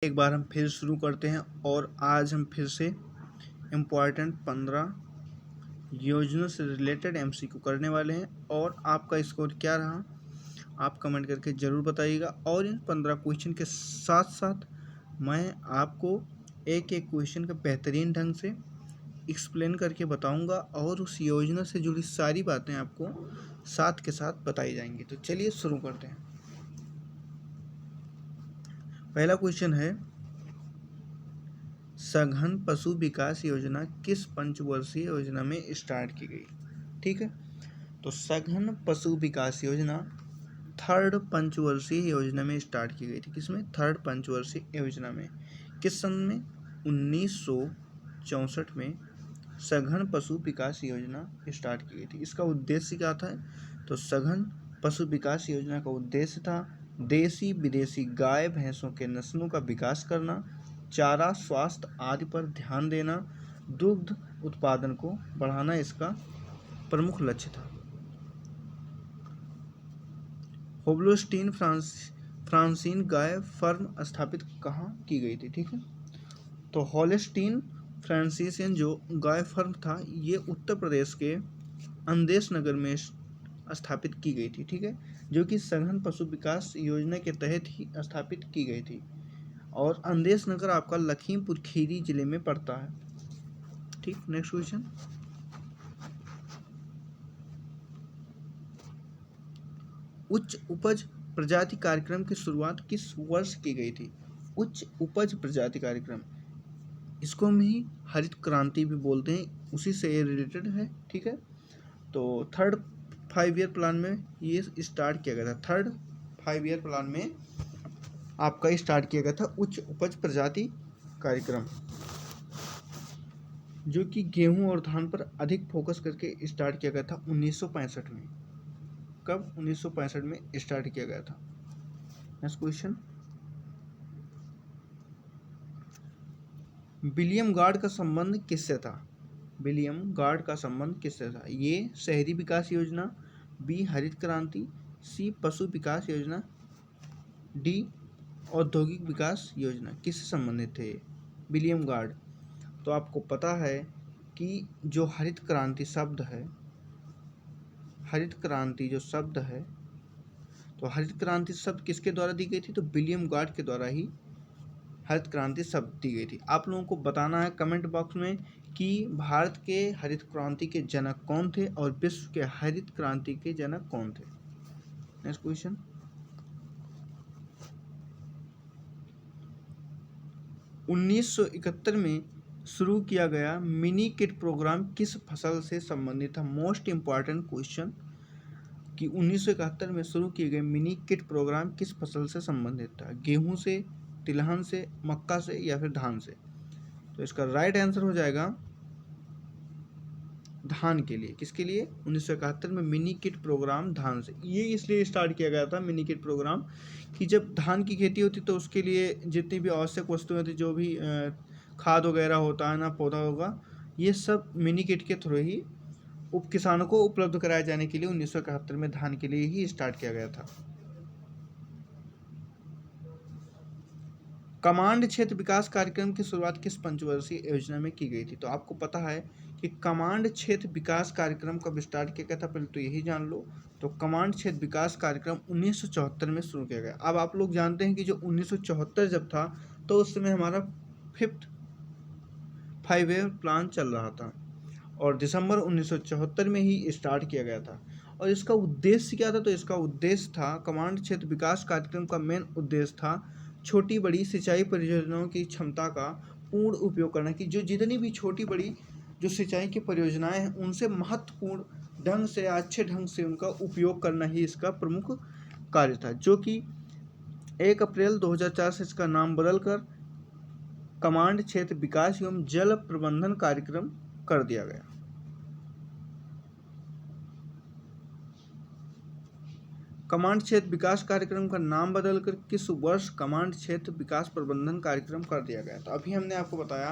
एक बार हम फिर शुरू करते हैं और आज हम फिर से इम्पॉर्टेंट 15 योजनाओं से रिलेटेड एमसीक्यू करने वाले हैं। और आपका स्कोर क्या रहा आप कमेंट करके ज़रूर बताइएगा। और इन 15 क्वेश्चन के साथ साथ मैं आपको एक एक क्वेश्चन का बेहतरीन ढंग से एक्सप्लेन करके बताऊंगा और उस योजना से जुड़ी सारी बातें आपको साथ के साथ बताई जाएंगी। तो चलिए शुरू करते हैं। पहला क्वेश्चन है, सघन पशु विकास योजना किस पंचवर्षीय योजना में स्टार्ट की गई? ठीक है, तो सघन पशु विकास योजना थर्ड पंचवर्षीय योजना में स्टार्ट की गई थी। किसमें? थर्ड पंचवर्षीय योजना में। किस सन में? 1964 में सघन पशु विकास योजना स्टार्ट की गई थी। इसका उद्देश्य क्या था? तो सघन पशु विकास योजना का उद्देश्य था देसी विदेशी गाय भैंसों के नस्लों का विकास करना, चारा, स्वास्थ्य आदि पर ध्यान देना, दुग्ध उत्पादन को बढ़ाना इसका प्रमुख लक्ष्य था। होल्स्टीन फ्रांसीन गाय फर्म स्थापित कहाँ की गई थी? ठीक है, तो होल्स्टीन फ्रांसीसियन जो गाय फर्म था ये उत्तर प्रदेश के अंदेश नगर में स्थापित की गई थी। ठीक है, जो कि सघन पशु विकास योजना के तहत ही स्थापित की गई थी। और अंदेश नगर आपका लखीमपुर खीरी जिले में पड़ता है। ठीक, नेक्स्ट क्वेश्चन, उच्च उपज प्रजाति कार्यक्रम की शुरुआत किस वर्ष की गई थी? उच्च उपज प्रजाति कार्यक्रम, इसको हम ही हरित क्रांति भी बोलते हैं, उसी से ये रिलेटेड है। ठीक है, तो थर्ड 5 ईयर प्लान में ये स्टार्ट किया गया था। थर्ड 5 ईयर प्लान में आपका स्टार्ट किया गया था उच्च उपज प्रजाति कार्यक्रम, जो कि गेहूं और धान पर अधिक फोकस करके स्टार्ट किया गया था 1965 में। कब? 1965 में स्टार्ट किया गया था। नेक्स्ट क्वेश्चन, विलियम गार्ड का संबंध किससे था? विलियम गार्ड का संबंध किससे था? ये शहरी विकास योजना, बी हरित क्रांति, सी पशु विकास योजना, डी औद्योगिक विकास योजना। किससे संबंधित थे विलियम गार्ड? तो आपको पता है कि जो हरित क्रांति शब्द है, हरित क्रांति जो शब्द है, तो हरित क्रांति शब्द किसके द्वारा दी गई थी? तो विलियम गार्ड के द्वारा ही हरित क्रांति शब्द दी गई थी। आप लोगों को बताना है कमेंट बॉक्स में कि भारत के हरित क्रांति के जनक कौन थे और विश्व के हरित क्रांति के जनक कौन थे। नेक्स्ट क्वेश्चन, 1971 में शुरू किया गया मिनी किट प्रोग्राम किस फसल से संबंधित था? मोस्ट इंपॉर्टेंट क्वेश्चन कि 1971 में शुरू किए गए मिनी किट प्रोग्राम किस फसल से संबंधित था? गेहूं से, तिलहन से, मक्का से या फिर धान से? तो इसका राइट आंसर हो जाएगा धान के लिए। किसके लिए? 1971 में मिनी किट प्रोग्राम धान से। ये इसलिए स्टार्ट किया गया था मिनी किट प्रोग्राम कि जब धान की खेती होती तो उसके लिए जितनी भी आवश्यक वस्तुएं होती, जो भी खाद वगैरह होता है ना, पौधा होगा, ये सब मिनी किट के थ्रू ही किसानों को उपलब्ध कराए जाने के लिए 1971 में धान के लिए ही स्टार्ट किया गया था। कमांड क्षेत्र विकास कार्यक्रम की शुरुआत किस पंचवर्षीय योजना में की गई थी? तो आपको पता है कि कमांड क्षेत्र विकास कार्यक्रम कब स्टार्ट किया गया था, पहले तो यही जान लो। तो कमांड क्षेत्र विकास कार्यक्रम 1974 में शुरू किया गया। अब आप लोग जानते हैं कि जो 1974 जब था तो उस समय हमारा 5 ईयर प्लान चल रहा था और दिसंबर 1974 में ही स्टार्ट किया गया था। और इसका उद्देश्य क्या था? तो इसका उद्देश्य था, कमांड क्षेत्र विकास कार्यक्रम का मेन उद्देश्य था छोटी बड़ी सिंचाई परियोजनाओं की क्षमता का पूर्ण उपयोग करना, कि जो जितनी भी छोटी बड़ी जो सिंचाई की परियोजनाएं हैं उनसे महत्वपूर्ण ढंग से, अच्छे ढंग से उनका उपयोग करना ही इसका प्रमुख कार्य था। जो कि 1 अप्रैल 2004 से इसका नाम बदलकर कमांड क्षेत्र विकास एवं जल प्रबंधन कार्यक्रम कर दिया गया। कमांड क्षेत्र विकास कार्यक्रम का नाम बदलकर किस वर्ष कमांड क्षेत्र विकास प्रबंधन कार्यक्रम कर दिया गया? तो अभी हमने आपको बताया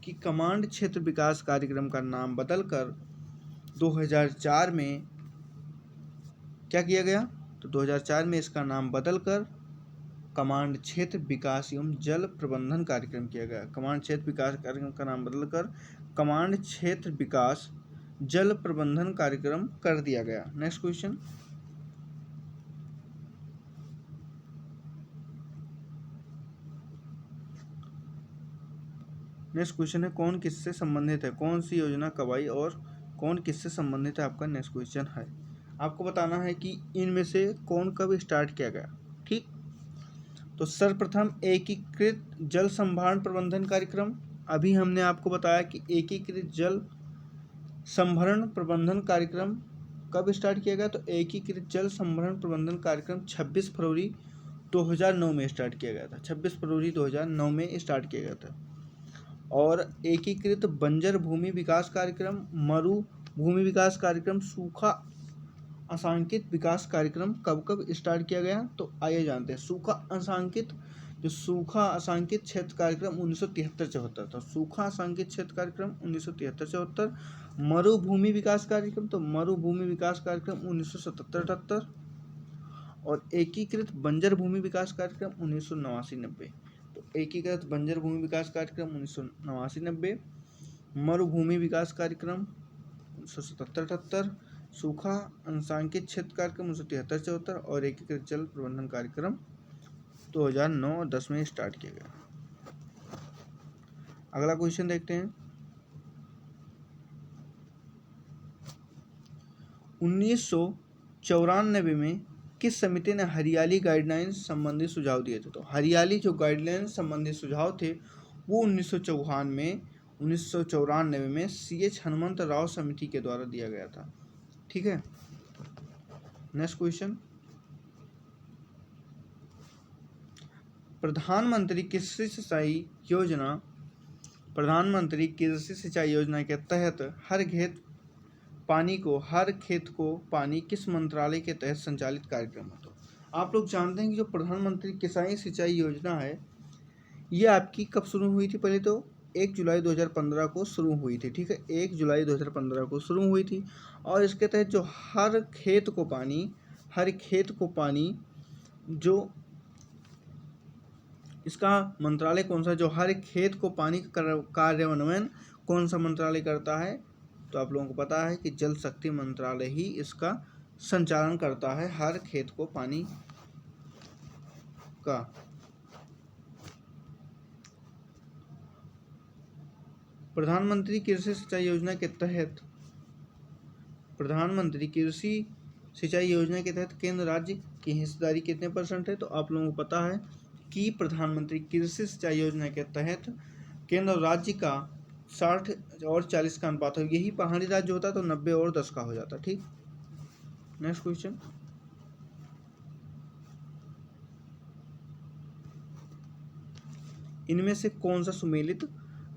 कि कमांड क्षेत्र विकास कार्यक्रम का नाम बदलकर 2004 में क्या किया गया? तो 2004 में इसका नाम बदलकर कमांड क्षेत्र विकास एवं जल प्रबंधन कार्यक्रम किया गया। कमांड क्षेत्र विकास कार्यक्रम का नाम बदलकर कमांड क्षेत्र विकास जल प्रबंधन कार्यक्रम कर दिया गया। नेक्स्ट क्वेश्चन, है कौन किससे संबंधित है, कौन सी योजना कब आई और कौन किससे संबंधित है, आपका नेक्स्ट क्वेश्चन है। आपको बताना है कि इनमें से कौन कब स्टार्ट किया गया। ठीक, तो सर्वप्रथम एकीकृत जल संभारण प्रबंधन कार्यक्रम, अभी हमने आपको बताया कि एकीकृत जल संभरण प्रबंधन कार्यक्रम कब स्टार्ट किया गया। तो एकीकृत जल संभरण प्रबंधन कार्यक्रम 26 फरवरी 2009 में स्टार्ट किया गया था। 26 फरवरी 2009 में स्टार्ट किया गया था। और एकीकृत बंजर भूमि विकास कार्यक्रम, मरु भूमि विकास कार्यक्रम, सूखा आंशिक विकास कार्यक्रम कब कब स्टार्ट किया गया। तो आइए जानते हैं। सूखा आंशिक क्षेत्र कार्यक्रम 1973-74 था। सूखा आंशिक क्षेत्र कार्यक्रम 1973-74। मरुभूमि विकास कार्यक्रम, तो मरुभूमि विकास कार्यक्रम 1977-78। और एकीकृत बंजर भूमि विकास कार्यक्रम 1989-90। तो एकीकृत बंजर भूमि विकास कार्यक्रम 1989-90, मरुभूमि विकास कार्यक्रम 1977-78, सूखा आंशिक क्षेत्र कार्यक्रम 1973-74 और एकीकृत जल प्रबंधन कार्यक्रम 2009 और 10 में स्टार्ट किया गया। अगला क्वेश्चन देखते हैं। 1994 में किस समिति ने हरियाली गाइडलाइंस संबंधी सुझाव दिए थे। तो हरियाली जो गाइडलाइंस संबंधी सुझाव थे वो 1994 में CH हनुमंत राव समिति के द्वारा दिया गया था। ठीक है, नेक्स्ट क्वेश्चन, प्रधानमंत्री कृषि सिंचाई योजना के तहत हर खेत को पानी किस मंत्रालय के तहत संचालित कार्यक्रम है। तो आप लोग जानते हैं कि जो प्रधानमंत्री किसान सिंचाई योजना है ये आपकी कब शुरू हुई थी। पहले तो 1 जुलाई 2015 को शुरू हुई थी। ठीक है, 1 जुलाई 2015 को शुरू हुई थी। और इसके तहत जो हर खेत को पानी जो इसका मंत्रालय कौन सा, जो हर खेत को पानी कार्यान्वयन कौन सा मंत्रालय करता है। तो आप लोगों को पता है कि जल शक्ति मंत्रालय ही इसका संचालन करता है, हर खेत को पानी का। प्रधानमंत्री कृषि सिंचाई योजना के तहत केंद्र राज्य की हिस्सेदारी कितने % है। तो आप लोगों को पता है कि प्रधानमंत्री कृषि सिंचाई योजना के तहत केंद्र राज्य का 60 और 40 का अनुपात हो। यही पहाड़ी राज्य होता तो 90 और 10 का हो जाता। ठीक, नेक्स्ट क्वेश्चन, इनमें से कौन सा सुमेलित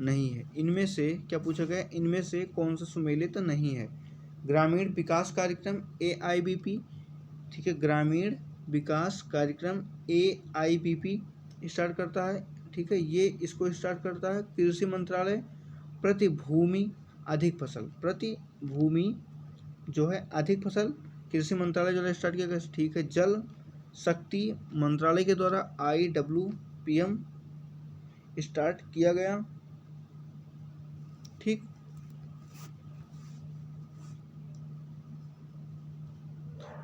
नहीं है। इनमें से क्या पूछा गया, इनमें से कौन सा सुमेलित नहीं है। ग्रामीण विकास कार्यक्रम AIBP, ठीक है, ग्रामीण विकास कार्यक्रम AIBP स्टार्ट करता है। ठीक है, ये इसको स्टार्ट करता है कृषि मंत्रालय। प्रति भूमि अधिक फसल कृषि मंत्रालय जो स्टार्ट किया गया। ठीक है, जल शक्ति मंत्रालय के द्वारा IWPM स्टार्ट किया गया। ठीक,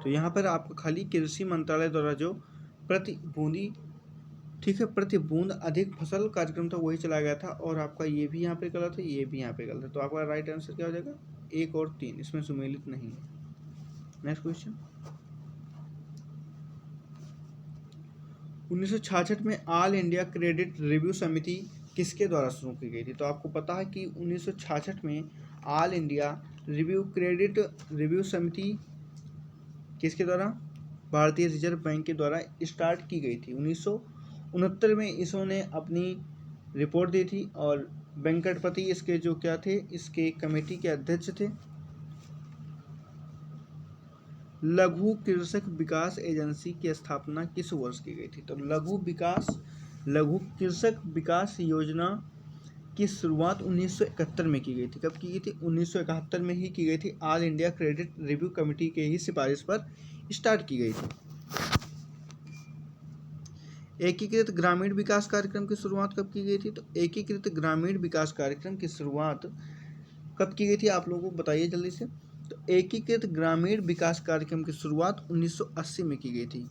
तो यहाँ पर आपको खाली कृषि मंत्रालय द्वारा जो प्रति बूंद अधिक फसल कार्यक्रम था वही चलाया गया था। और आपका ये भी यहाँ पे गलत है, ये भी यहाँ पे गलत है। तो आपका राइट आंसर क्या हो जाएगा, 1 और 3, इसमें सुमेलित नहीं है। नेक्स्ट क्वेश्चन, 1966 में ऑल इंडिया क्रेडिट रिव्यू समिति किसके द्वारा शुरू की गई थी। तो आपको पता है कि 1966 में ऑल इंडिया क्रेडिट रिव्यू समिति किसके द्वारा, भारतीय रिजर्व बैंक के द्वारा स्टार्ट की गई थी। 1969 में इन्होंने अपनी रिपोर्ट दी थी और वेंकटपति इसके जो क्या थे, इसके कमेटी के अध्यक्ष थे। लघु कृषक विकास एजेंसी की स्थापना किस वर्ष की गई थी। तो लघु कृषक विकास योजना की शुरुआत 1971 में की गई थी। कब की गई थी, 1971 में ही की गई थी। All India credit review committee के ही सिफारिश पर स्टार्ट की गई थी। एकीकृत ग्रामीण विकास कार्यक्रम की शुरुआत कब की गई थी? तो एकीकृत ग्रामीण विकास कार्यक्रम की शुरुआत कब की गई थी, आप लोगों को बताइए जल्दी से। तो एकीकृत ग्रामीण विकास कार्यक्रम की शुरुआत 1980 में की गई थी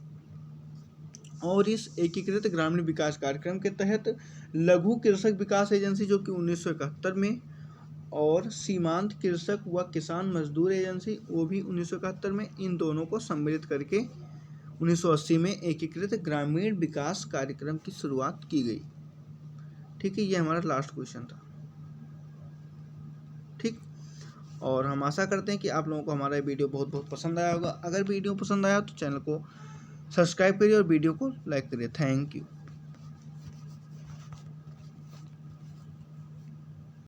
और इस एकीकृत ग्रामीण विकास कार्यक्रम के तहत लघु कृषक विकास एजेंसी जो कि 1971 में, और सीमांत कृषक व किसान मजदूर एजेंसी वो भी 1971 में, इन दोनों को सम्मिलित करके 1980 में एकीकृत ग्रामीण विकास कार्यक्रम की शुरुआत की गई। ठीक है, ये हमारा लास्ट क्वेश्चन था। ठीक, और हम आशा करते हैं कि आप लोगों को हमारा वीडियो बहुत बहुत पसंद आया होगा। अगर वीडियो पसंद आया तो चैनल को सब्सक्राइब करिए और वीडियो को लाइक करिए। Thank you.